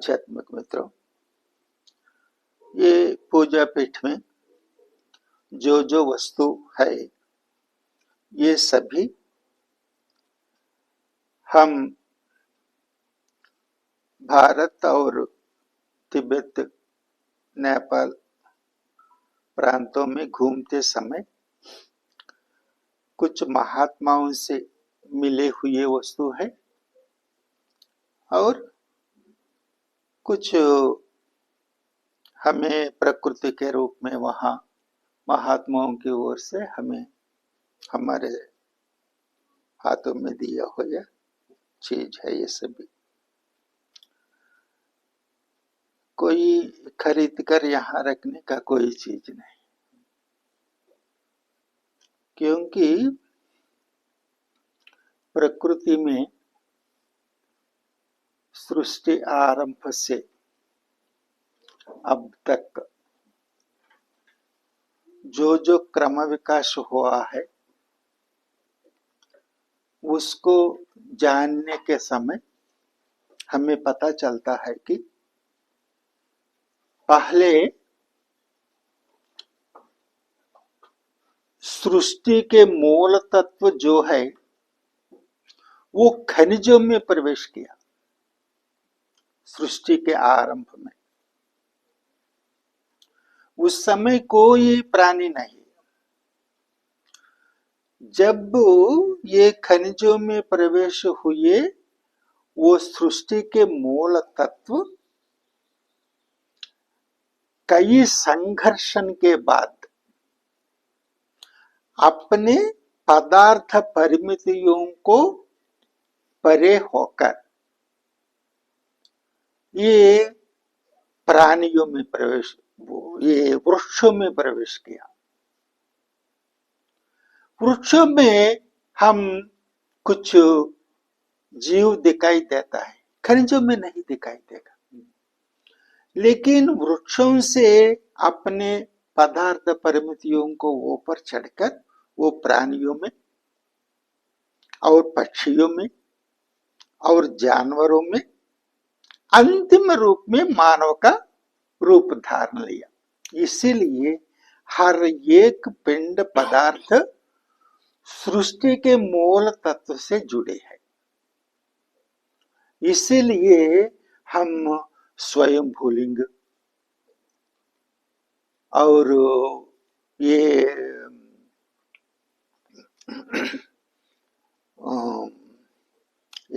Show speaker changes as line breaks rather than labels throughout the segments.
आध्यात्मिक मित्रों, ये पूजा पीठ में जो जो वस्तु है ये सभी हम भारत और तिब्बत, नेपाल प्रांतों में घूमते समय कुछ महात्माओं से मिले हुए वस्तु है और कुछ हमें प्रकृति के रूप में वहाँ महात्माओं की ओर से हमें हमारे हाथों में दिया हुआ चीज है। ये सभी कोई खरीद कर यहाँ रखने का कोई चीज नहीं, क्योंकि प्रकृति में सृष्टि आरंभ से अब तक जो जो क्रम विकास हुआ है उसको जानने के समय हमें पता चलता है कि पहले सृष्टि के मूल तत्व जो है वो खनिजों में प्रवेश किया। सृष्टि के आरंभ में उस समय कोई प्राणी नहीं। जब ये खनिजों में प्रवेश हुए, वो सृष्टि के मूल तत्व कई संघर्षण के बाद अपने पदार्थ परिमितियों को परे होकर ये प्राणियों में प्रवेश, ये वृक्षों में प्रवेश किया। वृक्षों में हम कुछ जीव दिखाई देता है, खनिजों में नहीं दिखाई देगा। लेकिन वृक्षों से अपने पदार्थ परिमितियों को ऊपर चढ़कर वो प्राणियों में और पक्षियों में और जानवरों में अंतिम रूप में मानव का रूप धारण लिया। इसीलिए हर एक पिंड पदार्थ सृष्टि के मूल तत्व से जुड़े हैं। इसीलिए हम स्वयं भूलिंग और ये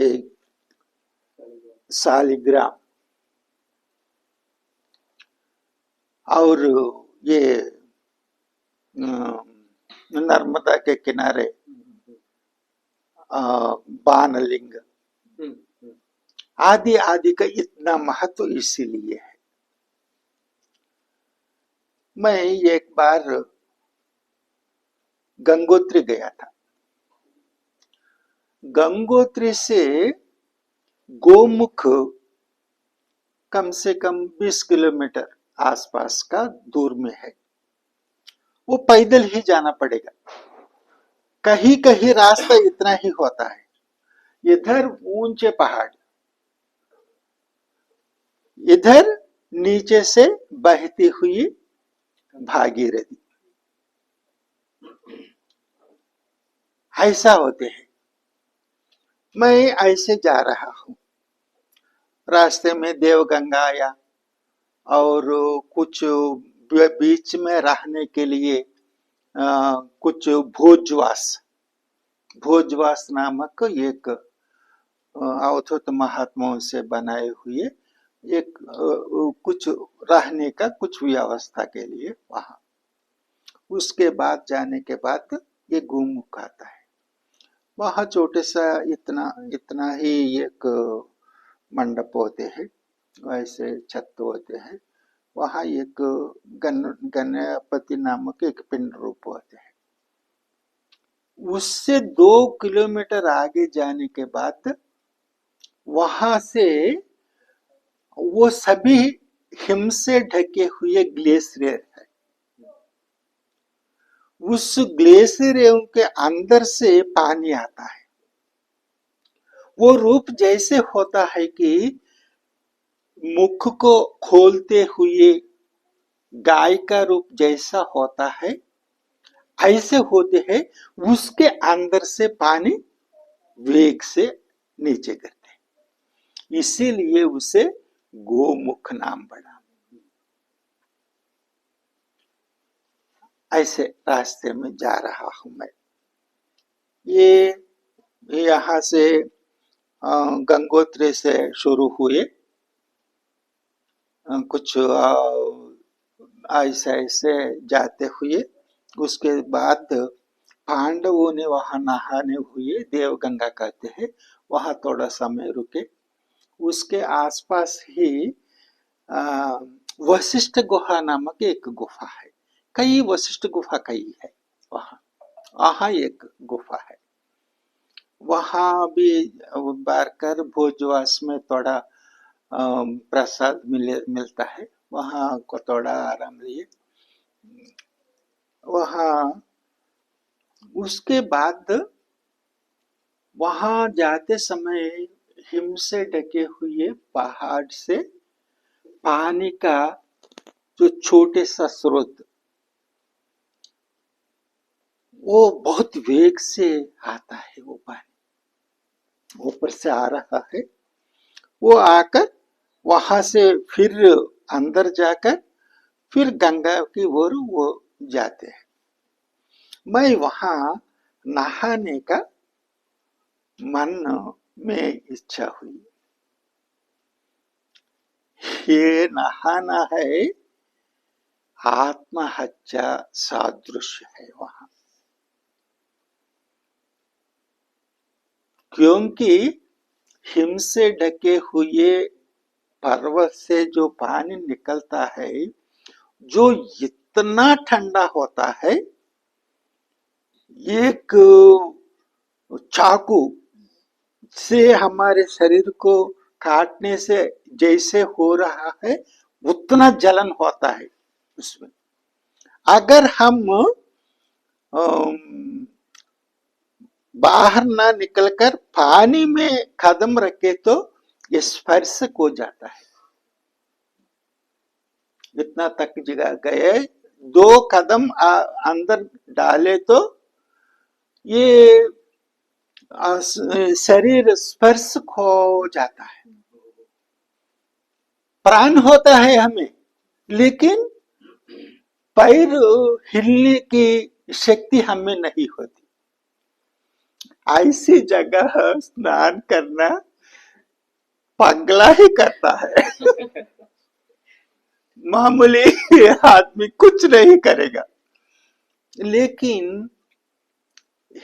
एक शालिग्राम और ये नर्मदा के किनारे बाणलिंग आदि आदि का इतना महत्व इसीलिए है। मैं एक बार गंगोत्री गया था। गंगोत्री से गोमुख कम से कम 20 किलोमीटर आसपास का दूर में है। वो पैदल ही जाना पड़ेगा। कहीं कहीं रास्ता इतना ही होता है, इधर ऊंचे पहाड़, इधर नीचे से बहती हुई भागीरथी, ऐसा होते हैं। मैं ऐसे जा रहा हूं, रास्ते में देवगंगा आया और कुछ बीच में रहने के लिए कुछ भोजवास नामक एक अवधूत महात्माओं से बनाए हुए एक कुछ रहने का कुछ व्यवस्था के लिए वहां। उसके बाद जाने के बाद ये गोमुख आता है। वहां छोटे सा इतना ही एक मंडप होते हैं, वैसे छत होते हैं। वहां एक गणपति नामक एक पिंड रूप होते हैं। उससे 2 किलोमीटर आगे जाने के बाद वहां से वो सभी हिम से ढके हुए ग्लेशियर है। उस ग्लेशियरों के अंदर से पानी आता है। वो रूप जैसे होता है कि मुख को खोलते हुए गाय का रूप जैसा होता है ऐसे होते हैं, उसके अंदर से पानी वेग से नीचे गिरते हैं, इसीलिए उसे गोमुख नाम पड़ा। ऐसे रास्ते में जा रहा हूं मैं। ये यहाँ से गंगोत्री से शुरू हुए, कुछ ऐसे ऐसे जाते हुए उसके बाद पांडवों ने वहां नहाने हुए, देवगंगा कहते हैं, वहां थोड़ा समय रुके। उसके आसपास ही वशिष्ठ गुफा नामक एक गुफा है, कई वशिष्ठ गुफा कई है वहां, वहां एक गुफा है, वहां भी बारकर भोजवास में थोड़ा प्रसाद मिलता है, वहां को थोड़ा आराम लिए। वहां उसके बाद वहां जाते समय हिम से ढके हुए पहाड़ से पानी का जो छोटे सा स्रोत, वो बहुत वेग से आता है, वो पानी ऊपर से आ रहा है, वो आकर वहां से फिर अंदर जाकर फिर गंगा की ओर वो जाते हैं। मैं वहां नहाने का मन में इच्छा हुई। ये नहाना है आत्महत्या सादृश है वहां, क्योंकि हिम से ढके हुए पर्वत से जो पानी निकलता है, जो इतना ठंडा होता है, एक चाकू से हमारे शरीर को काटने से जैसे हो रहा है उतना जलन होता है उसमें। अगर हम बाहर ना निकलकर पानी में कदम रखे तो ये स्पर्श हो जाता है, इतना तक जगह गए, 2 कदम अंदर डाले तो ये शरीर स्पर्श खो जाता है, प्राण होता है हमें, लेकिन पैर हिलने की शक्ति हमें नहीं होती। ऐसी जगह स्नान करना पगला ही करता है। मामूली आदमी कुछ नहीं करेगा। लेकिन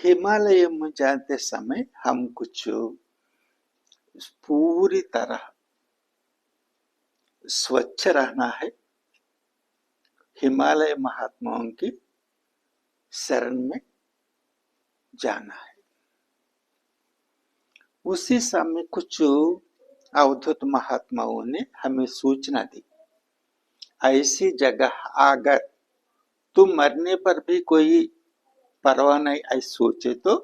हिमालय में जाते समय हम कुछ पूरी तरह स्वच्छ रहना है, हिमालय महात्माओं की शरण में जाना है। उसी समय कुछ अवधूत महात्माओं ने हमें सूचना दी, ऐसी जगह अगर तुम मरने पर भी कोई परवाह नहीं ऐसे सोचे तो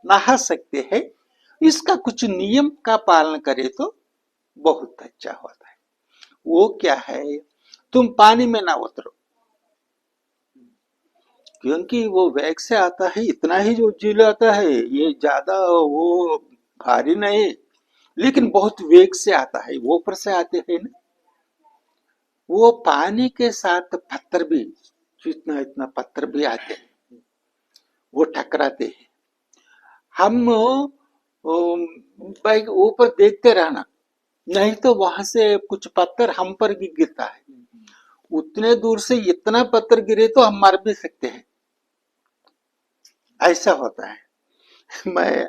नहा सकते हैं, इसका कुछ नियम का पालन करे तो बहुत अच्छा होता है। वो क्या है, तुम पानी में ना उतरो, क्योंकि वो वेग से आता है, इतना ही जो झील आता है, ये ज्यादा वो भारी नहीं, लेकिन बहुत वेग से आता है, वो ऊपर से आते हैं ना, वो पानी के साथ पत्थर भी, इतना इतना पत्थर भी आते हैं, वो टकराते हैं। हम बाइक ऊपर देखते रहना, नहीं तो वहां से कुछ पत्थर हम पर भी गिरता है, उतने दूर से इतना पत्थर गिरे तो हम मर भी सकते हैं, ऐसा होता है। मैं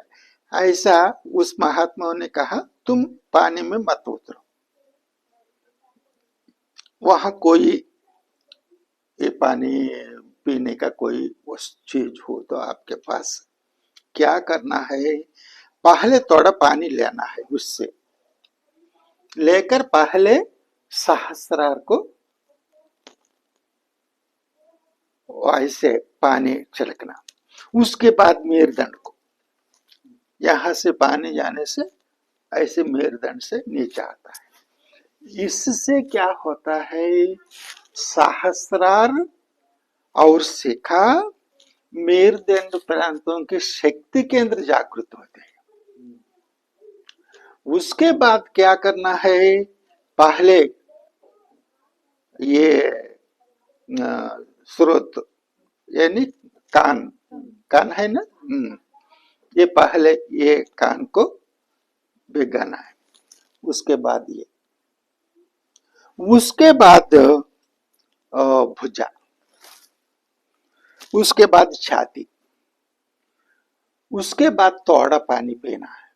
ऐसा, उस महात्मा ने कहा तुम पानी में मत उतरो, वहां कोई ये पानी पीने का कोई चीज हो तो आपके पास क्या करना है, पहले थोड़ा पानी लेना है, उससे लेकर पहले सहस्रार को ऐसे पानी छिड़कना, उसके बाद मेरुदंड को, यहां से पानी जाने से ऐसे मेरुदंड से नीचे आता है, इससे क्या होता है, सहस्रार और शिखा मेरुदंड प्रांतों के शक्ति केंद्र जागृत होते हैं। उसके बाद क्या करना है, पहले ये स्रोत यानी कान, कान है ना, ये पहले ये कान को भिगाना है, उसके बाद ये, उसके बाद भुजा, उसके बाद छाती, उसके बाद थोड़ा पानी पीना है,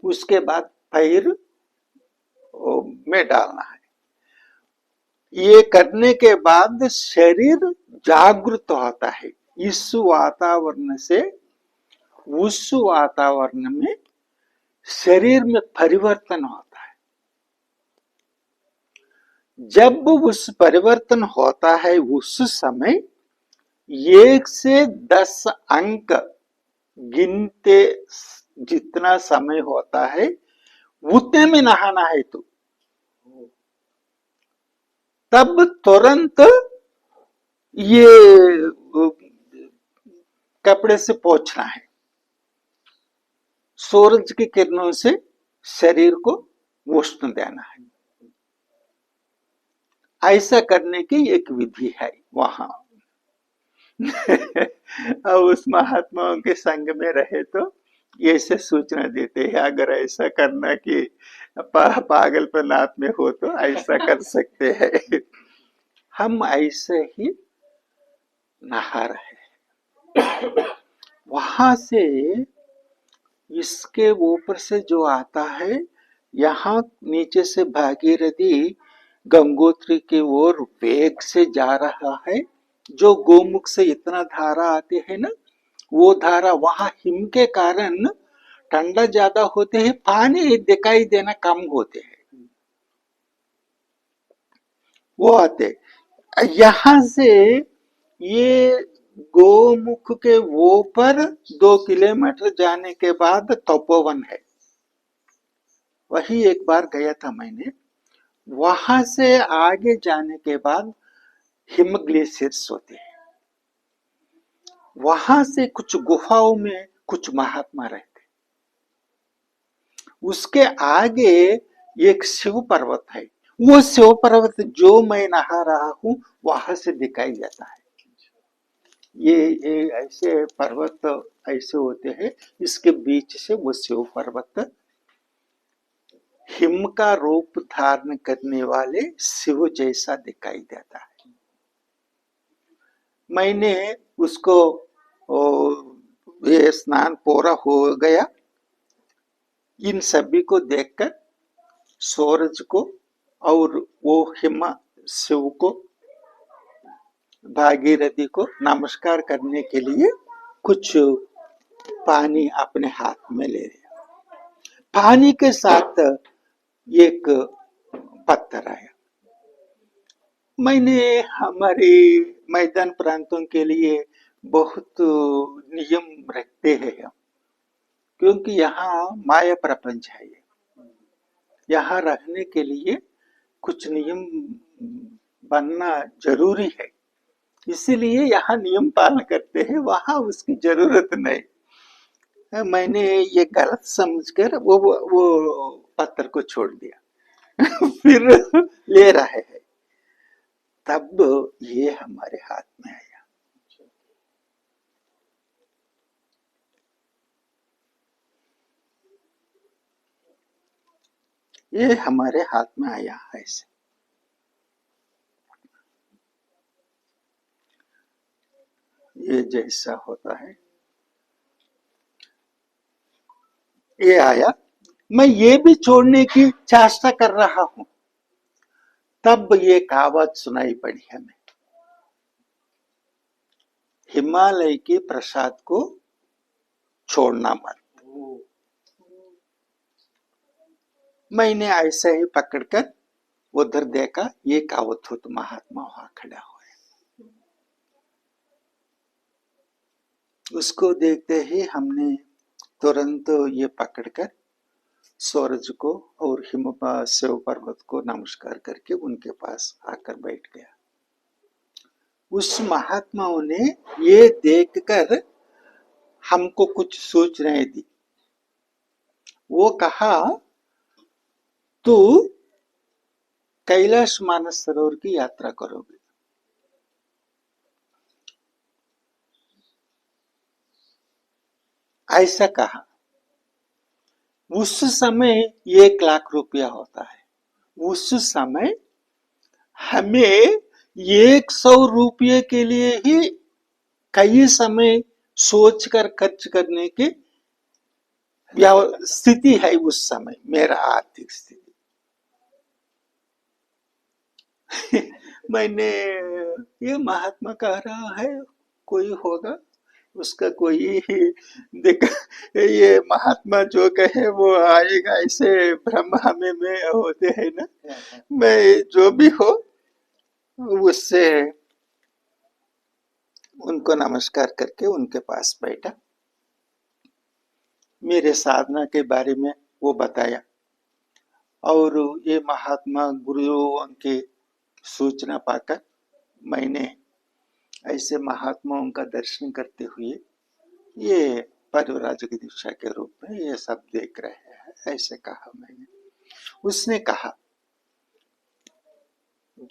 उसके बाद पैर में डालना है। ये करने के बाद शरीर जागृत होता है। इस वातावरण से उस वातावरण में शरीर में परिवर्तन होता है। जब उस परिवर्तन होता है उस समय 1 से 10 अंक गिनते जितना समय होता है उतने में नहाना है, तो तब तुरंत ये कपड़े से पोंछना है, सूरज की किरणों से शरीर को उष्ण देना है। ऐसा करने की एक विधि है वहां। अब उस महात्माओं के संग में रहे तो ऐसे सूचना देते हैं, अगर ऐसा करना कि पागलपन आप में हो तो ऐसा कर सकते हैं। हम ऐसे ही नहा रहे हैं। वहां से इसके ऊपर से जो आता है, यहाँ नीचे से भागीरथी गंगोत्री की ओर वेग से जा रहा है। जो गोमुख से इतना धारा आते हैं ना, वो धारा वहां हिम के कारण ठंडा ज्यादा होते हैं, पानी दिखाई देना कम होते हैं, वो आते। यहां से ये गोमुख के ऊपर 2 किलोमीटर जाने के बाद तपोवन है, वही एक बार गया था मैंने। वहां से आगे जाने के बाद हिम ग्लेशियर्स होते हैं। वहां से कुछ गुफाओं में कुछ महात्मा रहते। उसके आगे एक शिव पर्वत है, वो शिव पर्वत जो मैं नहा रहा हूं वहां से दिखाई देता है। ये ऐसे पर्वत ऐसे होते हैं, इसके बीच से वो शिव पर्वत हिम का रूप धारण करने वाले शिव जैसा दिखाई देता है। मैंने उसको ये स्नान पूरा हो गया, इन सभी को देखकर सूरज को और वो हिम शिव को भागीरथी को नमस्कार करने के लिए कुछ पानी अपने हाथ में ले लिया। पानी के साथ एक पत्थर आया। मैंने हमारे मैदान प्रांतों के लिए बहुत नियम रखते हैं हम, क्योंकि यहाँ माया प्रपंच है। यहाँ रहने के लिए कुछ नियम बनना जरूरी है, इसीलिए यहाँ नियम पालन करते हैं, वहां उसकी जरूरत नहीं। मैंने ये गलत समझकर वो पत्थर को छोड़ दिया। फिर ले रहे हैं, तब ये हमारे हाथ में आया। ये हमारे हाथ में आया ऐसे। ये जैसा होता है, ये आया। मैं ये भी छोड़ने की चेष्टा कर रहा हूं, तब ये कहावत सुनाई पड़ी हमें, हिमालय के प्रसाद को छोड़ना मत। मैंने ऐसे ही पकड़कर उधर देखा, ये कावतुत महात्मा वहां खड़ा हुआ है। उसको देखते ही हमने तुरंत ये पकड़कर सूरज को और शिव पर्वत को नमस्कार करके उनके पास आकर बैठ गया। उस महात्माओं ने ये देखकर हमको कुछ सूचनाएं दी। वो कहा, तू कैलाश मानस सरोवर की यात्रा करोगे। ऐसा कहा। उस समय 1,00,000 रुपया होता है। उस समय हमें 100 रुपये के लिए ही कई समय सोचकर खर्च करने की स्थिति है। उस समय मेरा आर्थिक स्थिति मैंने ये महात्मा कह रहा है कोई होगा, उसका कोई देख, ये महात्मा जो कहे वो आएगा, ऐसे भ्रम हमें में होते हैं ना। मैं जो भी हो उससे उनको नमस्कार करके उनके पास बैठा। मेरे साधना के बारे में वो बताया और ये महात्मा गुरुओं के सूचना पाकर मैंने ऐसे महात्माओं का दर्शन करते हुए ये परिव्राज की दीक्षा के रूप में ये सब देख रहे हैं, ऐसे कहा मैंने। उसने कहा,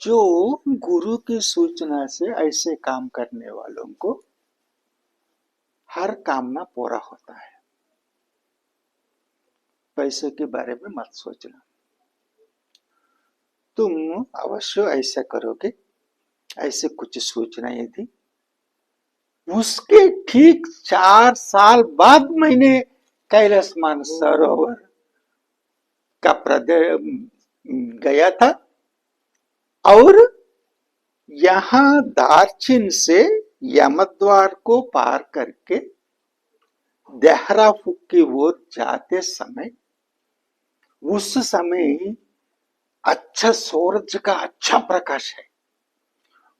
जो गुरु की सूचना से ऐसे काम करने वालों को हर कामना पूरा होता है। पैसे के बारे में मत सोचना, तुम अवश्य ऐसा करोगे। ऐसे कुछ सूचनाएं दी। उसके ठीक 4 साल बाद मैंने कैलाश मानसरोवर का गया था और यहाँ दार्चिन से यमद्वार को पार करके देहराफुक की ओर जाते समय, उस समय अच्छा सूरज का अच्छा प्रकाश है।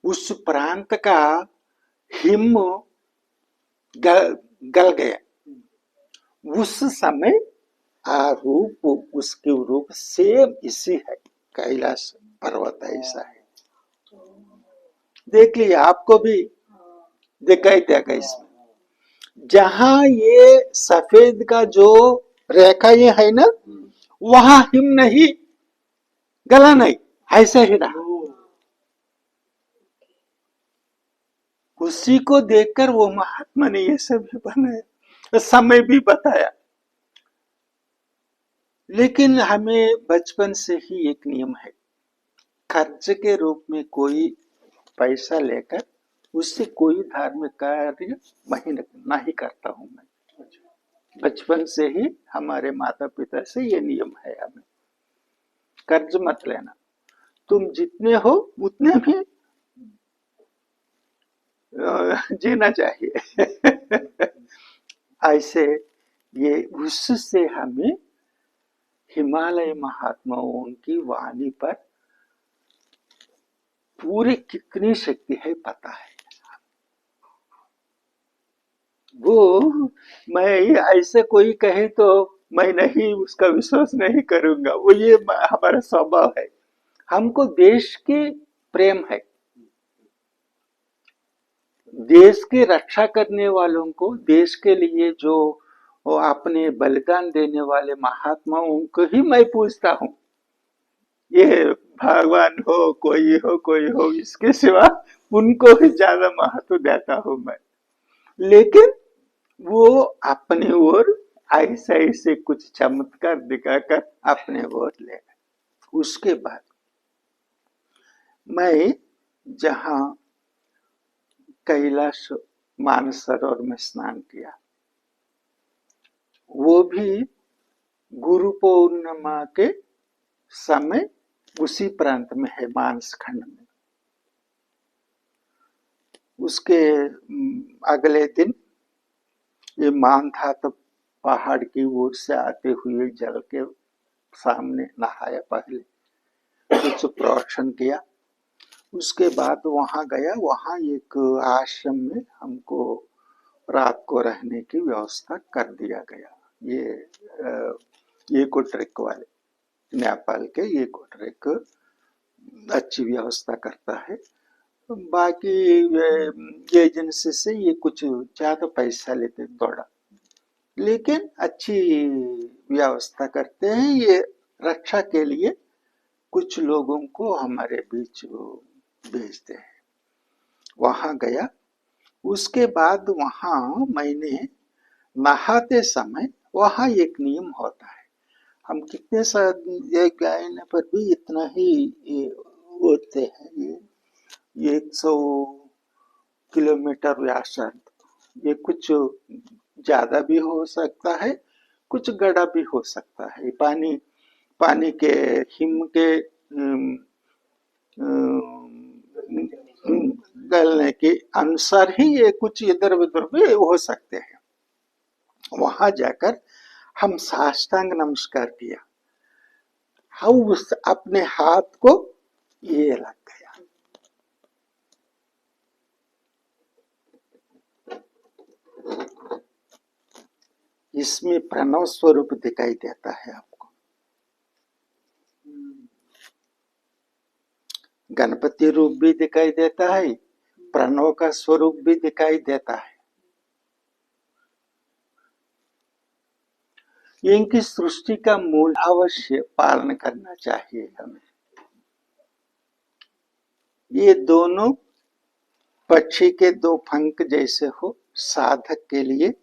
उस प्रांत का हिम गल गया। उस समय रूप उसके रूप सेम इसी है, कैलाश पर्वत ऐसा है। देख लिया, आपको भी दिखाई देगा इसमें। जहां ये सफेद का जो रेखा ये है ना, वहां हिम नहीं गला, नहीं, ऐसा ही रहा। उसी को देखकर वो महात्मा ने ये सब बनाया, समय भी बताया। लेकिन हमें बचपन से ही एक नियम है, खर्च के रूप में कोई पैसा लेकर उससे कोई धार्मिक कार्य नहीं करता हूं मैं। बचपन से ही हमारे माता पिता से ये नियम है, हमें कर्ज मत लेना, तुम जितने हो उतने भी जीना चाहिए। ऐसे ये उससे हमें हिमालय महात्माओं की वाणी पर पूरी कितनी शक्ति है पता है। वो मैं ऐसे कोई कहे तो मैं नहीं, उसका विश्वास नहीं करूंगा। वो ये हमारा स्वभाव है। हमको देश के प्रेम है, देश की रक्षा करने वालों को, देश के लिए जो अपने बलिदान देने वाले महात्माओं को ही मैं पूछता हूँ। ये भगवान हो, कोई हो, इसके सिवा उनको ही ज्यादा महत्व देता हूँ मैं। लेकिन वो अपने ओर ऐसे ऐसे कुछ चमत्कार दिखाकर अपने ओर ले गए। उसके बाद मैं जहां कैलाश मानसरोवर में स्नान किया, वो भी गुरु पूर्णिमा के समय उसी प्रांत में है, मानस खंड में। उसके अगले दिन ये मानधाता पहाड़ की ओर से आते हुए जल के सामने नहाया, पहले कुछ प्रोक्षण किया। उसके बाद वहां गया, वहां एक आश्रम में हमको रात को रहने की व्यवस्था कर दिया गया। ये ये कोट्रेक वाले, नेपाल के ये कोट्रेक अच्छी व्यवस्था करता है। बाकी ये एजेंसी से ये कुछ ज्यादा पैसा लेते थोड़ा, लेकिन अच्छी व्यवस्था करते हैं। ये रक्षा के लिए कुछ लोगों को हमारे बीच भेजते हैं। वहां गया, उसके बाद वहां मैंने नहाते समय वहां एक नियम होता है, हम कितने ये गायने पर भी इतना ही होते हैं, ये 100 किलोमीटर व्यासार्ध, ये कुछ ज्यादा भी हो सकता है, कुछ गड़ा भी हो सकता है। पानी पानी के हिम के गलने के अनुसार ही ये कुछ इधर उधर भी हो सकते हैं। वहां जाकर हम साष्टांग नमस्कार किया, हम उस अपने हाथ को ये लग गया। इसमें प्रणव स्वरूप दिखाई देता है आपको, गणपति रूप भी दिखाई देता है, प्रणव का स्वरूप भी दिखाई देता है। इनकी सृष्टि का मूल अवश्य पालन करना चाहिए हमें। ये दोनों पक्षी के दो पंख जैसे हो, साधक के लिए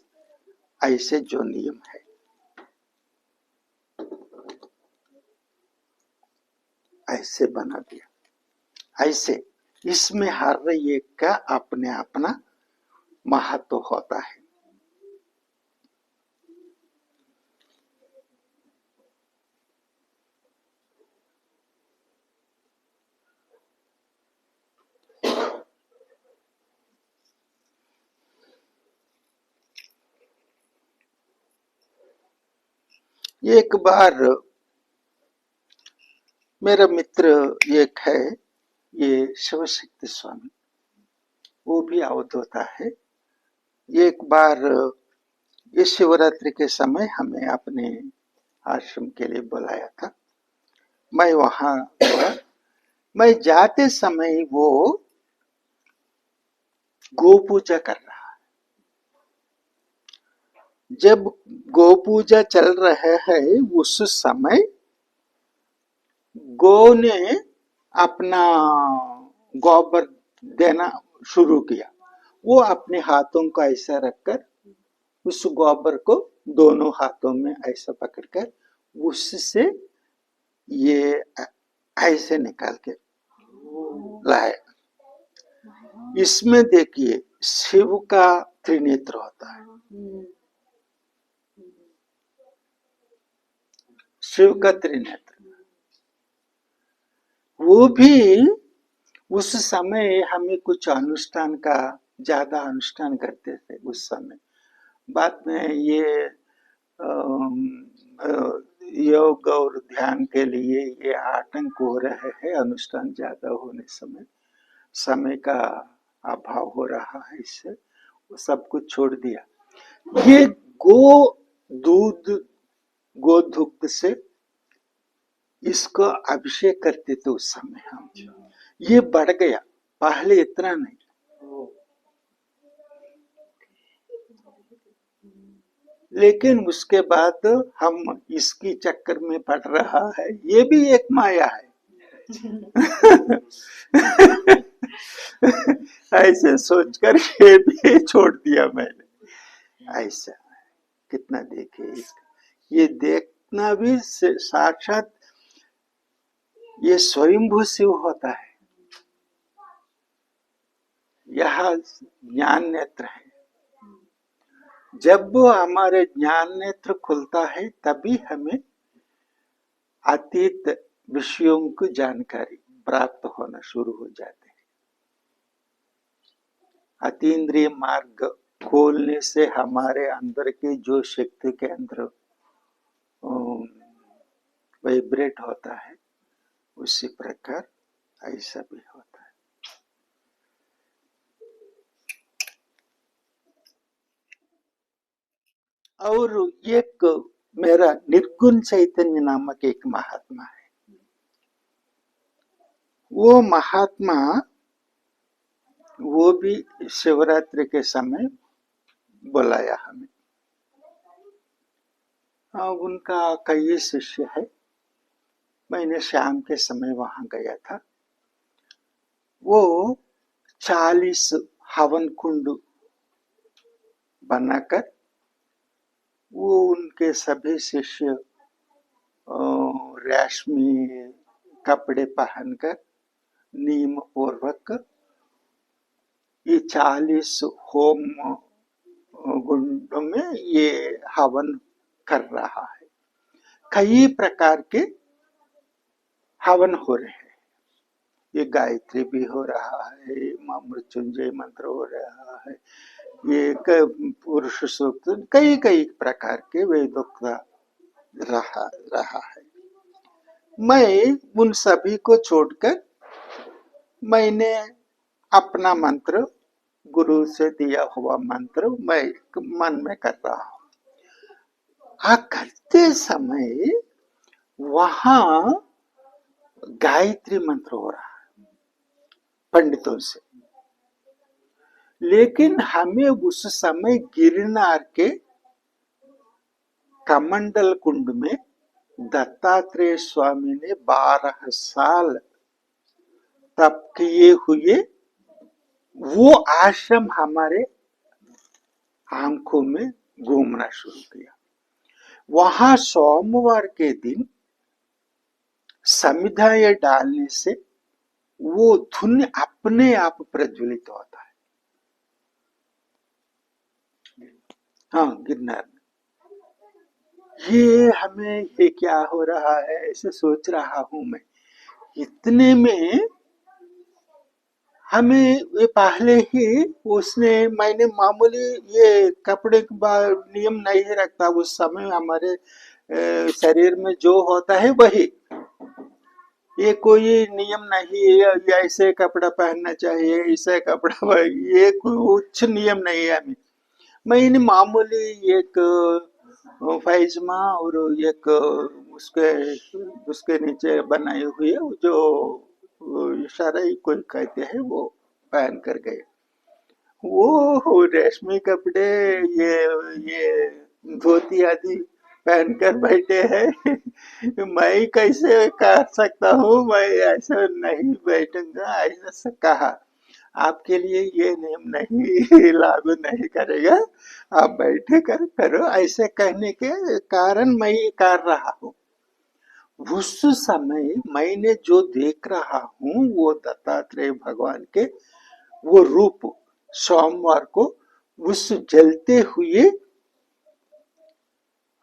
ऐसे जो नियम है, ऐसे बना दिया। ऐसे इसमें हर एक का अपने अपना महत्व होता है। एक बार मेरा मित्र एक है, ये शिवशक्ति स्वामी, वो भी अवधूता है। एक बार ये शिवरात्रि के समय हमें अपने आश्रम के लिए बुलाया था, मैं वहां गया। मैं जाते समय वो गो पूजा कर रहा है। जब गो पूजा चल रहा है उस समय गौ ने अपना गोबर देना शुरू किया। वो अपने हाथों को ऐसा रखकर उस गोबर को दोनों हाथों में ऐसा पकड़कर उससे ये ऐसे निकाल के लाए। इसमें देखिए शिव का त्रिनेत्र होता है, शिव का त्रिनेत्र। वो भी उस समय हमें कुछ अनुष्ठान का ज्यादा अनुष्ठान करते थे उस समय। बाद में ये योग और ध्यान के लिए ये आतंक हो रहे हैं, अनुष्ठान ज्यादा होने समय का अभाव हो रहा है, इससे वो सब कुछ छोड़ दिया। ये गोदुग्ध से इसको अभिषेक करते थे उस समय हम। ये बढ़ गया, पहले इतना नहीं। लेकिन उसके बाद हम इसकी चक्कर में पड़ रहा है, ये भी एक माया है। ऐसे सोचकर ये भी छोड़ दिया मैंने। ऐसा कितना देखे, ये देखना भी साक्षात ये स्वयंभू शिव होता है। यह ज्ञान नेत्र है। जब वो हमारे ज्ञान नेत्र खुलता है तभी हमें अतीत विषयों की जानकारी प्राप्त होना शुरू हो जाते हैं। अतीन्द्रिय मार्ग खोलने से हमारे अंदर के जो शक्ति के अंदर वाइब्रेट होता है, उसी प्रकार ऐसा भी होता है। और एक मेरा निर्गुण चैतन्य नामक एक महात्मा है। वो महात्मा वो भी शिवरात्रि के समय बुलाया हमें। उनका कई शिष्य है। मैंने शाम के समय वहां गया था। वो 40 हवन कुंड बनाकर वो उनके सभी शिष्य रेशमी कपड़े पहनकर नियम पूर्वक ये 40 होम गुंडों में ये हवन कर रहा है। कई प्रकार के हवन हो रहे हैं। ये गायत्री भी हो रहा है, मृत्युंजय मंत्र हो रहा है, ये पुरुष सूक्त, कई कई प्रकार के वेदोक्ता रहा है। मैं उन सभी को छोड़कर मैंने अपना मंत्र, गुरु से दिया हुआ मंत्र मैं मन में कर रहा हूं। करते समय वहां गायत्री मंत्र हो रहा है पंडितों से, लेकिन हमें उस समय गिरनार के कमंडल कुंड में दत्तात्रेय स्वामी ने 12 साल तप किए हुए वो आश्रम हमारे आंखों में घूमना शुरू किया। वहां सोमवार के दिन समिधाएं डालने से वो धुन अपने आप प्रज्वलित होता है। हाँ, गिरनार में ये क्या हो रहा है ऐसे सोच रहा हूं मैं। इतने में हमें ये पहले ही मैंने मामूली ये कपड़े का नियम नहीं रखता उस समय। हमारे शरीर में जो होता है वही, ये कोई नियम नहीं है ऐसे कपड़ा पहनना चाहिए, ऐसे कपड़ा, ये कोई उच्च नियम नहीं है। मैंने मामूली एक फाइजमा और एक उसके उसके नीचे बनाए हुए जो शराई कोई कहते हैं वो पहन कर गए। वो रेशमी कपड़े, ये धोती आदि पहनकर बैठे हैं। मैं कैसे कर सकता हूँ, मैं ऐसा नहीं बैठूंगा। ऐसा कहा, आपके लिए ये नियम नहीं लागू नहीं करेगा, आप बैठे कर करो। ऐसे कहने के कारण मैं ये कर रहा हूँ। उस समय मैंने जो देख रहा हूँ वो दत्तात्रेय भगवान के वो रूप सोमवार को उस जलते हुए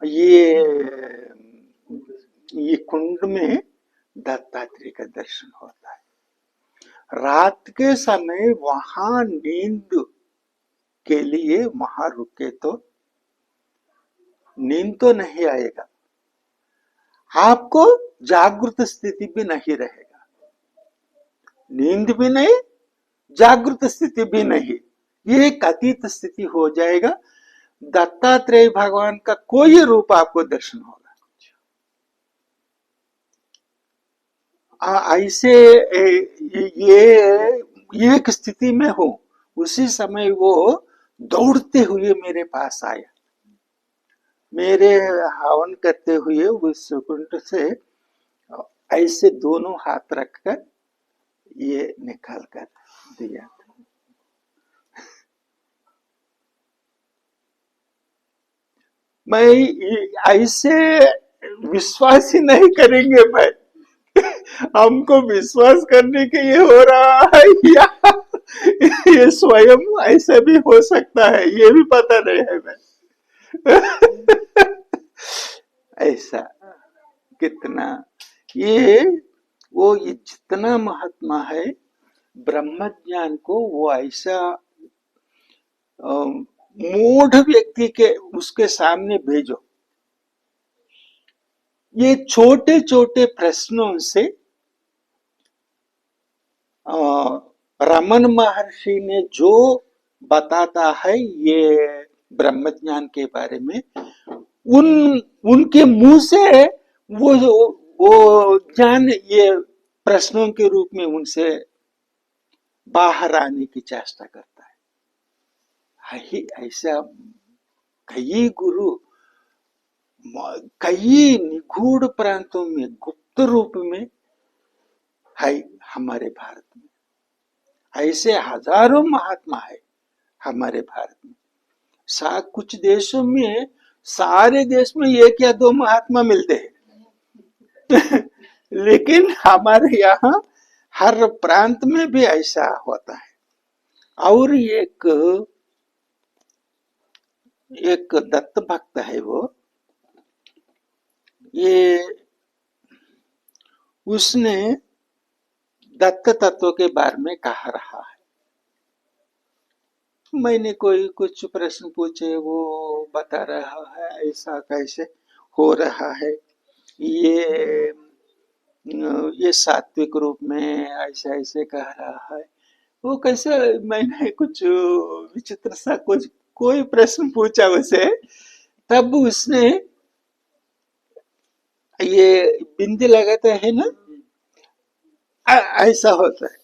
ये कुंड में दत्तात्रेय का दर्शन होता है। रात के समय वहां नींद के लिए वहां रुके तो नींद तो नहीं आएगा, आपको जागृत स्थिति भी नहीं रहेगा। नींद भी नहीं, जागृत स्थिति भी नहीं, ये एक अतीत स्थिति हो जाएगा। दत्तात्रेय भगवान का कोई रूप आपको दर्शन होगा। ऐसे ये एक स्थिति में हो, उसी समय वो दौड़ते हुए मेरे पास आया। मेरे हवन करते हुए उस कुंड से ऐसे दोनों हाथ रखकर ये निकाल कर दिया। मैं ऐसे विश्वास ही नहीं करेंगे भाई। हमको विश्वास करने के ये हो रहा है या ये स्वयं ऐसे भी हो सकता है, ये भी पता नहीं है मैं। ऐसा कितना ये जितना महात्मा है ब्रह्म ज्ञान को, वो ऐसा मूढ़ व्यक्ति के उसके सामने भेजो। ये छोटे छोटे प्रश्नों से रमन महर्षि ने जो बताता है ये ब्रह्म ज्ञान के बारे में, उन उनके मुंह से वो वो ज्ञान ये प्रश्नों के रूप में उनसे बाहर आने की चेष्टा करता है। ऐसा कई गुरु कई निगूढ़ प्रांतों में गुप्त रूप में है हमारे भारत में। ऐसे हजारों महात्मा है हमारे भारत में। कुछ देशों में सारे देश में एक या दो महात्मा मिलते हैं लेकिन हमारे यहाँ हर प्रांत में भी ऐसा होता है। और एक दत्त भक्त है वो, ये उसने दत्त तत्व के बारे में कहा रहा है। मैंने कोई कुछ प्रश्न पूछे, वो बता रहा है ऐसा कैसे हो रहा है, ये सात्विक रूप में ऐसे ऐसे कह रहा है। वो कैसे, मैंने कुछ विचित्र सा कुछ कोई प्रश्न पूछा उसे, तब उसने ये बिंदी लगाता है ना, ऐसा होता है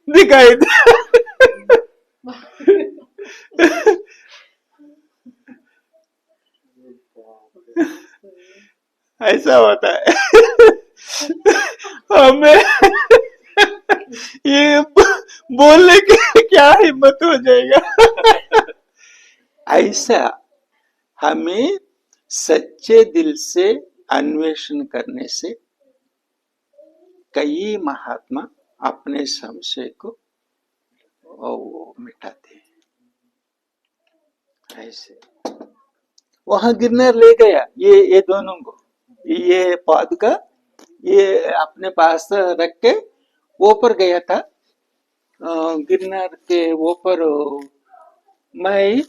दिखाई दे ऐसा होता है हमें ये बोलने की क्या हिम्मत हो जाएगा ऐसा हमें सच्चे दिल से अन्वेषण करने से कई महात्मा अपने संशय को वो मिटाते हैं। ऐसे वहां गिरनार ले गया ये दोनों को, ये पौध का ये अपने पास रख के ऊपर गया था। गिरनार के ऊपर मैं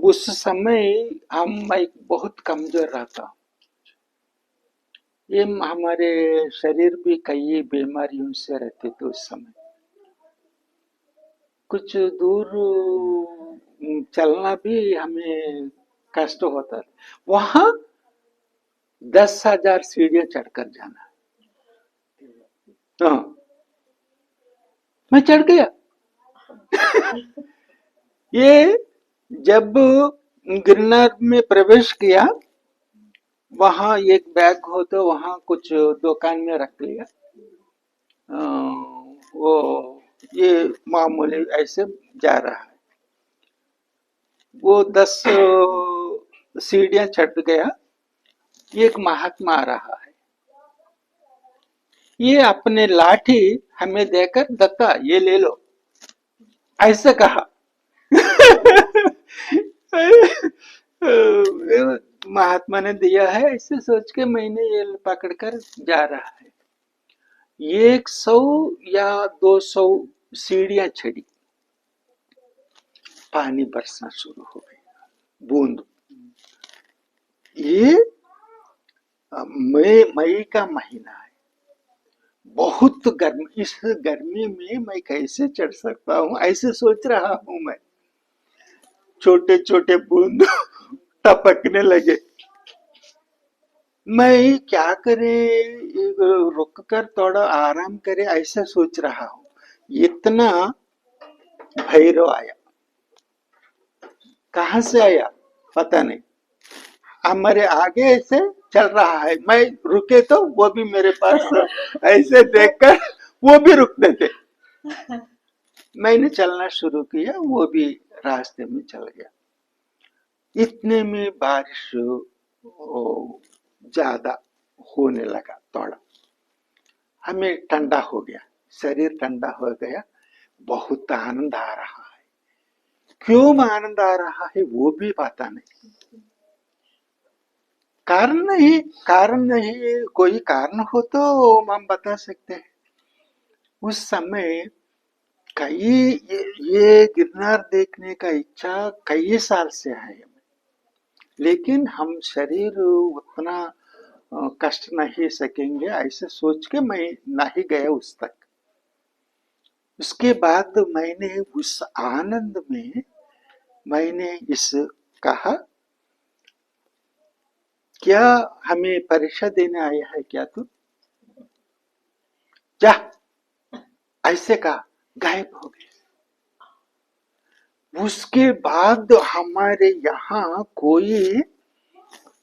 उस समय मैं बहुत कमजोर रहता हूँ। ये हमारे शरीर भी कई बीमारियों से रहते थे उस समय। कुछ दूर चलना भी हमें कष्ट होता था। वहां 10,000 सीढ़ियां चढ़कर जाना। हाँ, मैं चढ़ गया ये जब गिरनार में प्रवेश किया, वहां एक बैग हो तो वहां कुछ दुकान में रख लिया। वो ये मामूली ऐसे जा रहा है। वो 10 सीढ़ियां चढ़ गया, एक महात्मा आ रहा है। ये अपने लाठी हमें देकर, दत्ता ये ले लो, ऐसे कहा महात्मा ने दिया है, ऐसे सोच के मैंने ये पकड़कर जा रहा है। 100 या 200 सीढ़ियां चढ़ी, पानी बरसना शुरू हो गया, बूंद। ये मई का महीना है, बहुत गर्म। इस गर्मी में मैं कैसे चढ़ सकता हूँ, ऐसे सोच रहा हूं मैं। छोटे छोटे बूंद टपकने लगे। मैं क्या करे, रुक कर थोड़ा आराम करे, ऐसा सोच रहा हूँ। इतना भैरव आया, कहां से आया पता नहीं, हमारे आगे ऐसे चल रहा है। मैं रुके तो वो भी मेरे पास ऐसे देखकर वो भी रुकते थे। मैंने चलना शुरू किया, वो भी रास्ते में चल गया। इतने में बारिश ज्यादा होने लगा, थोड़ा हमें ठंडा हो गया, शरीर ठंडा हो गया, बहुत आनंद आ रहा है। क्यों आनंद आ रहा है वो भी पता नहीं, कारण नहीं, कोई कारण हो तो हम बता सकते हैं। उस समय कई ये गिरनार देखने का इच्छा कई साल से है, लेकिन हम शरीर उतना कष्ट नहीं सकेंगे ऐसे सोच के मैं नहीं गया उस तक। उसके बाद मैंने उस आनंद में मैंने इस कहा, क्या हमें परीक्षा देने आया है क्या तू? जा, ऐसे कहा, गायब हो गए। उसके बाद हमारे यहाँ कोई,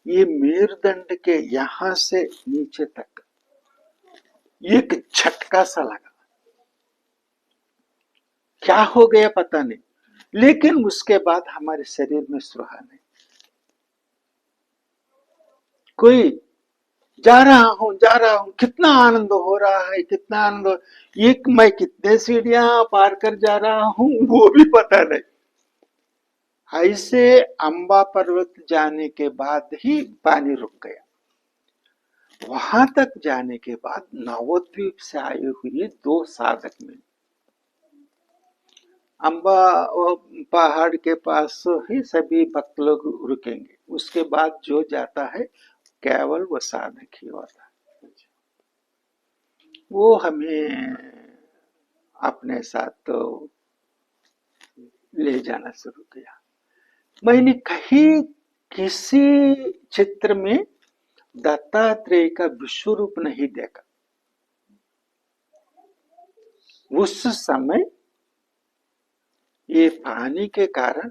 ये मेरुदंड के यहाँ से नीचे तक एक झटका सा लगा। क्या हो गया पता नहीं, लेकिन उसके बाद हमारे शरीर में सुहा नहीं। कोई जा रहा हूं, कितना आनंद हो रहा है, कितना आनंद हो, एक मैं कितने सीढ़ियां पार कर जा रहा हूं वो भी पता नहीं। ऐसे अंबा पर्वत जाने के बाद ही पानी रुक गया। वहां तक जाने के बाद नवद्वीप से आए हुए 2 साधक मिले। अंबा पहाड़ के पास ही सभी भक्त लोग रुकेंगे, उसके बाद जो जाता है केवल वो साधक ही होता है। वो हमें अपने साथ तो ले जाना शुरू किया। मैंने कहीं किसी चित्र में दत्तात्रेय का विश्व रूप नहीं देखा। उस समय ये पानी के कारण,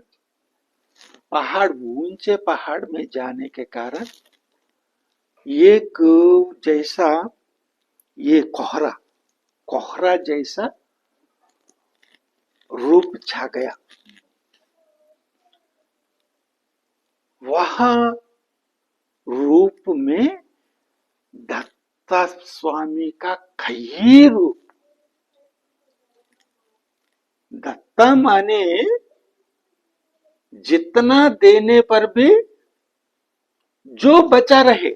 पहाड़ ऊंचे पहाड़ में जाने के कारण एक जैसा ये कोहरा कोहरा जैसा रूप छा गया। वहां रूप में दत्ता स्वामी का कई रूप। दत्ता माने जितना देने पर भी जो बचा रहे,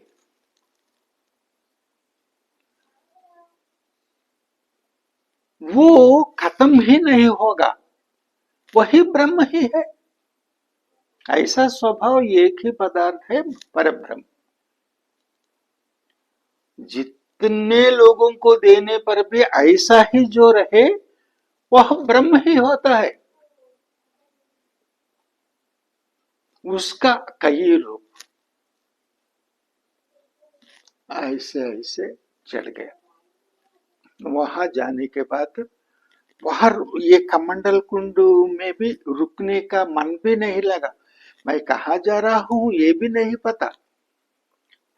वो खत्म ही नहीं होगा, वही ब्रह्म ही है। ऐसा स्वभाव एक ही पदार्थ है, परब्रह्म। जितने लोगों को देने पर भी ऐसा ही जो रहे वह ब्रह्म ही होता है। उसका कई रूप ऐसे ऐसे चढ़ गया। वहां जाने के बाद वहां ये कमंडल कुंड में भी रुकने का मन भी नहीं लगा। मैं कहा जा रहा हूं ये भी नहीं पता।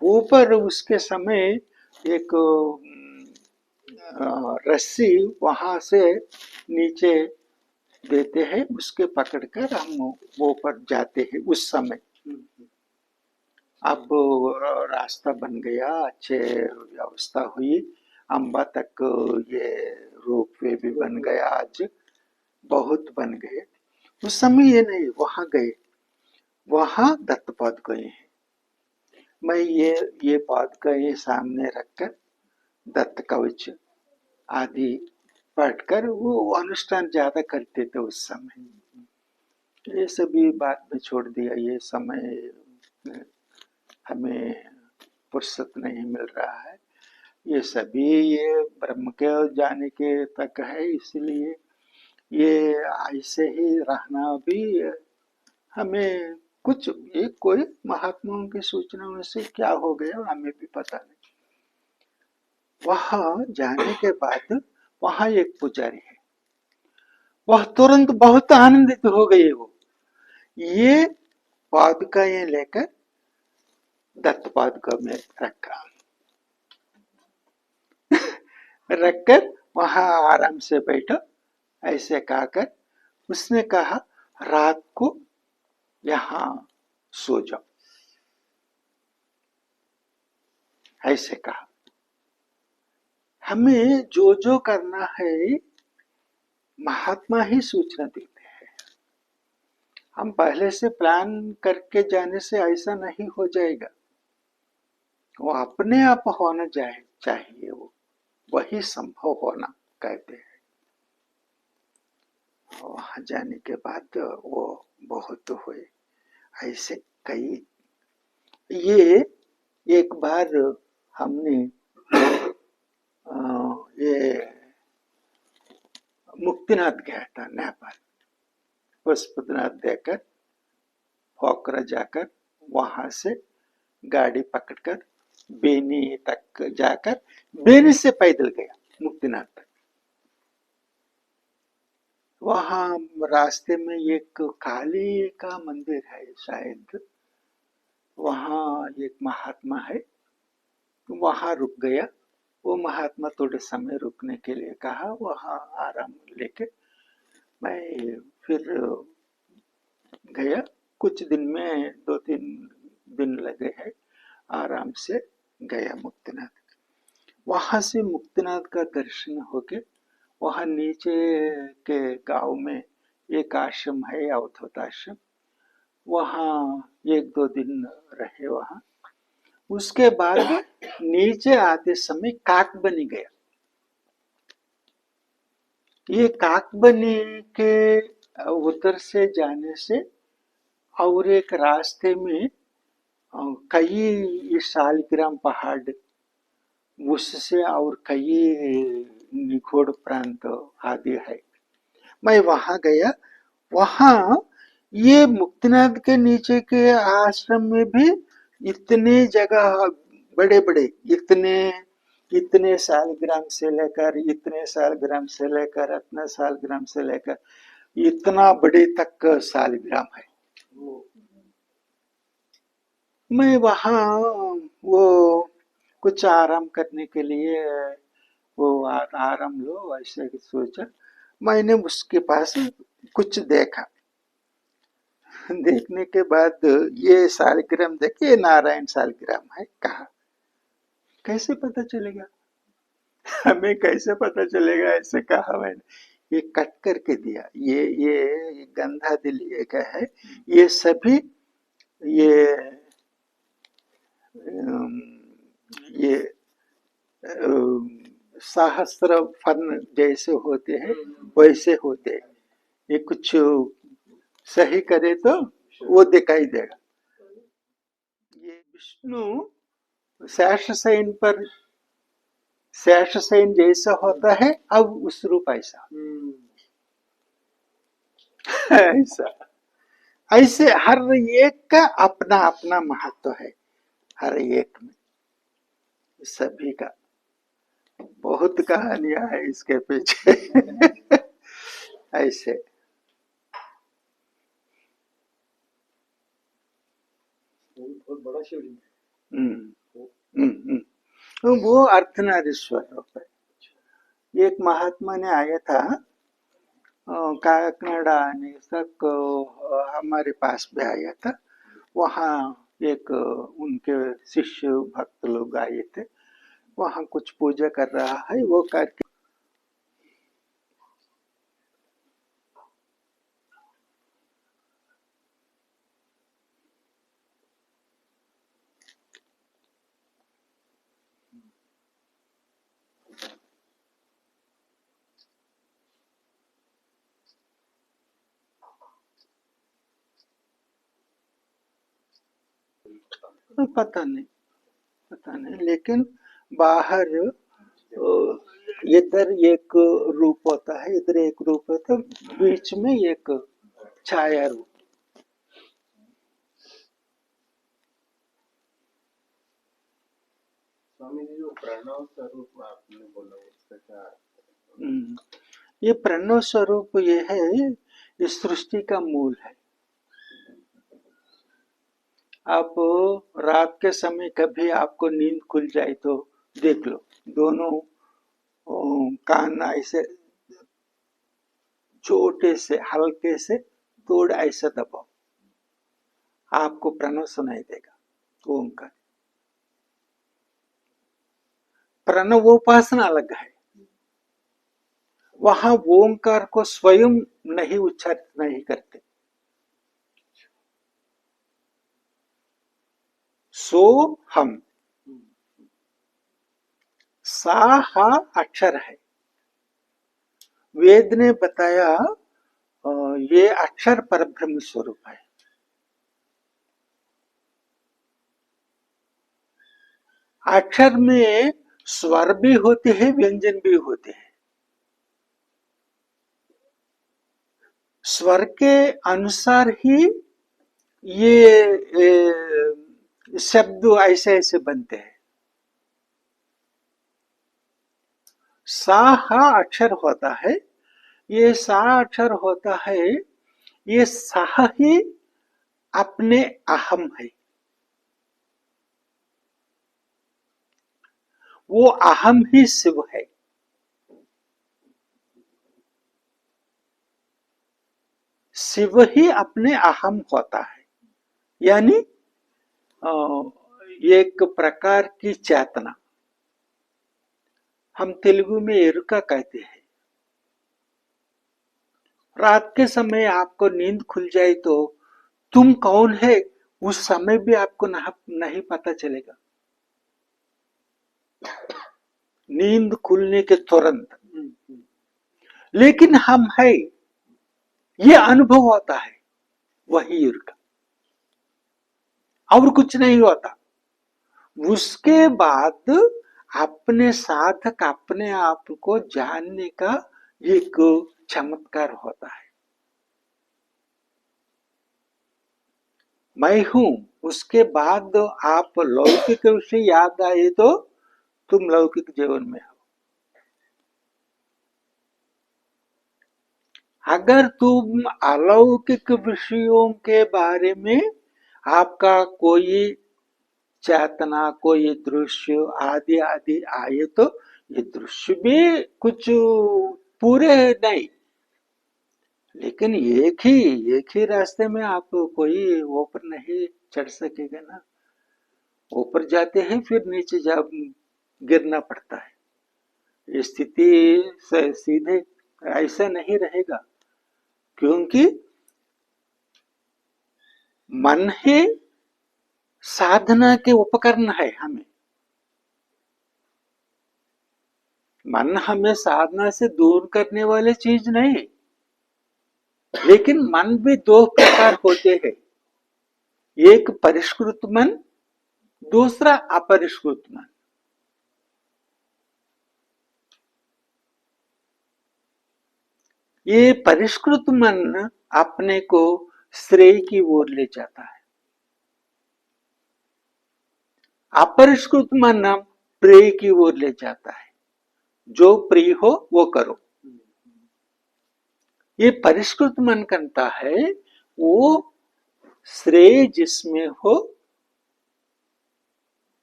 ऊपर उसके समय एक रस्सी वहां से नीचे देते हैं, उसके पकड़कर हम वो पर जाते हैं उस समय। अब रास्ता बन गया, अच्छे व्यवस्था हुई, अंबा तक ये रोपवे भी बन गया, आज बहुत बन गए। उस समय ये नहीं, वहां गए, वहां दत्त पद गए हैं। मैं ये पद गए सामने रखकर दत्त कवच आदि पढ़कर वो अनुष्ठान ज्यादा करते थे उस समय। ये सभी बात में छोड़ दिया, ये समय हमें फुर्सत नहीं मिल रहा है। ये सभी ये ब्रह्म के जाने के तक है, इसलिए ये ऐसे ही रहना भी हमें कुछ, ये कोई महात्माओं की सूचनाओं से क्या हो गया हमें भी पता नहीं। वहां जाने के बाद वहां एक पुजारी है, वह तुरंत बहुत आनंदित हो गए। वो ये पादुकाएं लेकर दत्त पादुका में रखा, रखकर वहां आराम से बैठो ऐसे कहकर उसने कहा रात को यहां सो जाओ, ऐसे कहा। हमें जो जो करना है महात्मा ही सूचना देते हैं। हम पहले से प्लान करके जाने से ऐसा नहीं हो जाएगा। वो अपने आप होना चाहिए, वो वही संभव होना कहते हैं। वहां जाने के बाद वो बहुत हुए ऐसे कई। ये एक बार हमने ये मुक्तिनाथ गया था नेपाल, पशुपतिनाथ देकर पोखरा जाकर वहां से गाड़ी पकड़कर बेनी तक जाकर बेनी से पैदल गया मुक्तिनाथ तक। वहां रास्ते में एक काली का मंदिर है शायद, वहां एक महात्मा है, वहां रुक गया। वो महात्मा थोड़े समय रुकने के लिए कहा, वहां आराम लेके मैं फिर गया। कुछ दिन में 2-3 दिन लगे हैं, आराम से गया मुक्तिनाथ। वहां से मुक्तिनाथ का दर्शन होके वहां नीचे के गांव में एक आश्रम है, अवधूत आश्रम, वहां 1-2 दिन रहे वहां। उसके बाद नीचे आते समय काकबनी गया। ये काकबनी के उधर से जाने से और एक रास्ते में कई शालिग्राम पहाड़, उससे और कई निगोड़ प्रांत आदि है। मैं वहां गया। वहां ये मुक्तिनाथ के नीचे के आश्रम में भी इतने जगह बड़े बड़े, इतने सालग्राम से लेकर इतने सालग्राम से लेकर इतना सालग्राम से लेकर इतना बड़े तक सालग्राम है। मैं वहां वो कुछ आराम करने के लिए वो आराम लो ऐसे सोचा। मैंने उसके पास कुछ देखा। देखने के बाद ये सालग्राम देखिए, नारायण सालग्राम है। कहा कैसे पता चलेगा, हमें कैसे पता चलेगा, ऐसे कहा मैंने। ये कट करके दिया। ये गंधा दिल एक है, ये सभी ये ये सहस्त्र फन जैसे होते हैं वैसे होते हैं। ये कुछ सही करे तो वो दिखाई देगा। ये विष्णु शेषशयन पर, शेषशयन जैसा होता है, अब उस रूप ऐसा ऐसा ऐसे हर एक का अपना अपना महत्व है, हर एक में सभी का। बहुत कहानियां है इसके पीछे ऐसे। बहुत बड़ा शिवलिंग। तो वो अर्धनारीश्वर रूप है। एक महात्मा ने आया था काकनाडा आने तक, हमारे पास भी आया था। वहाँ एक उनके शिष्य भक्त लोग आए थे, वहाँ कुछ पूजा कर रहा है, वो करके पता नहीं, लेकिन बाहर इधर एक रूप होता है, इधर एक रूप होता है, बीच में एक छाया रूप। स्वामी जी, जो प्रणव स्वरूप आपने बोला उसका क्या? ये प्रणव स्वरूप ये है, इस सृष्टि का मूल है। आप रात के समय कभी आपको नींद खुल जाए तो देख लो, दोनों कान ऐसे छोटे से हल्के से थोड़ा ऐसा दबाओ, आपको प्रणव सुनाई देगा, ओंकार। प्रणवोपासना अलग है। वहां ओंकार को स्वयं नहीं उच्चारित नहीं करते, सो हम, सा हा अक्षर है। वेद ने बताया ये अक्षर परब्रह्म स्वरूप है। अक्षर में स्वर भी होते हैं, व्यंजन भी होते हैं। स्वर के अनुसार ही ये शब्द ऐसे ऐसे बनते हैं। सा हा अक्षर होता है, ये सा अक्षर होता है, ये साह ही अपने अहम है। वो अहम ही शिव है। शिव ही अपने अहम होता है, यानी एक प्रकार की चेतना। हम तेलुगु में एरुका कहते हैं। रात के समय आपको नींद खुल जाए तो तुम कौन है उस समय भी आपको नहीं पता चलेगा। नींद खुलने के तुरंत, लेकिन हम है, ये अनुभव होता है, वही एरुका, और कुछ नहीं होता। उसके बाद अपने साधक अपने आप को जानने का एक चमत्कार होता है। मैं हूं, उसके बाद आप लौकिक विषय याद आए तो तुम लौकिक जीवन में हो। अगर तुम अलौकिक विषयों के बारे में आपका कोई चेतना, कोई दृश्य आदि आदि आए तो ये दृश्य भी कुछ पूरे नहीं, लेकिन एक ही रास्ते में आप कोई ऊपर नहीं चढ़ सकेगा ना। ऊपर जाते हैं फिर नीचे जा गिरना पड़ता है। स्थिति सीधे ऐसा नहीं रहेगा, क्योंकि मन ही साधना के उपकरण है। हमें मन हमें साधना से दूर करने वाली चीज नहीं, लेकिन मन भी दो प्रकार होते हैं, एक परिष्कृत मन, दूसरा अपरिष्कृत मन। ये परिष्कृत मन अपने को श्रेय की ओर ले जाता है, अपरिष्कृत मन प्रेय की ओर ले जाता है। जो प्रिय हो वो करो। ये परिष्कृत मन करता है, वो श्रेय जिसमें हो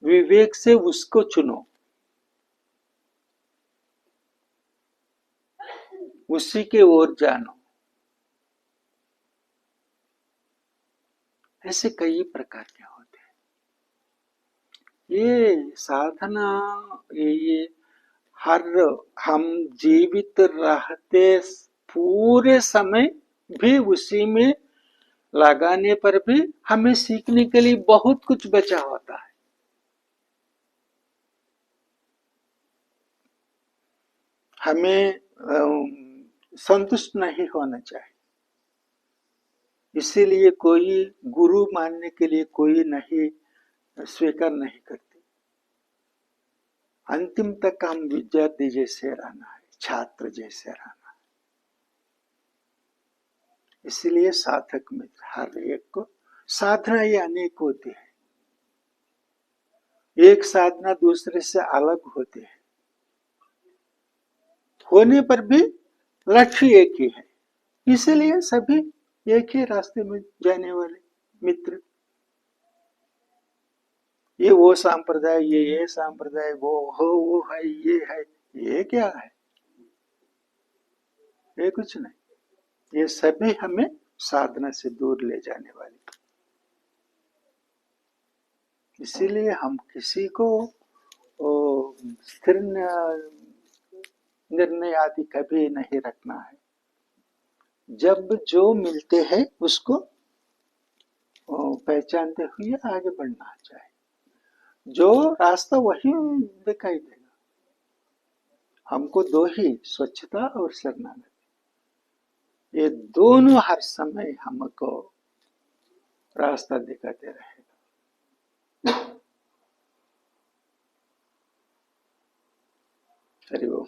विवेक से उसको चुनो, उसी के ओर जानो। ऐसे कई प्रकार के होते हैं। ये साधना, ये हर हम जीवित रहते पूरे समय भी उसी में लगाने पर भी हमें सीखने के लिए बहुत कुछ बचा होता है। हमें संतुष्ट नहीं होना चाहिए, इसीलिए कोई गुरु मानने के लिए कोई नहीं स्वीकार नहीं करते। अंतिम तक हम विद्यार्थी जैसे रहना है, छात्र जैसे रहना है। इसलिए साधक में हर एक को साधना ये अनेक होती है, एक साधना दूसरे से अलग होती है, होने पर भी लक्ष्य एक ही है। इसीलिए सभी एक ही रास्ते में जाने वाले मित्र। ये वो सांप्रदाय, ये सांप्रदाय, वो है, ये है, ये क्या है? ये कुछ नहीं। ये सभी हमें साधना से दूर ले जाने वाले। इसीलिए हम किसी को स्थिर निर्णय आदि कभी नहीं रखना है। जब जो मिलते हैं उसको पहचानते हुए आगे बढ़ना चाहिए। जो रास्ता वही दिखाई देगा। हमको दो ही, स्वच्छता और शरणागति, ये दोनों हर समय हमको रास्ता दिखाते रहेगा। हरि ओम।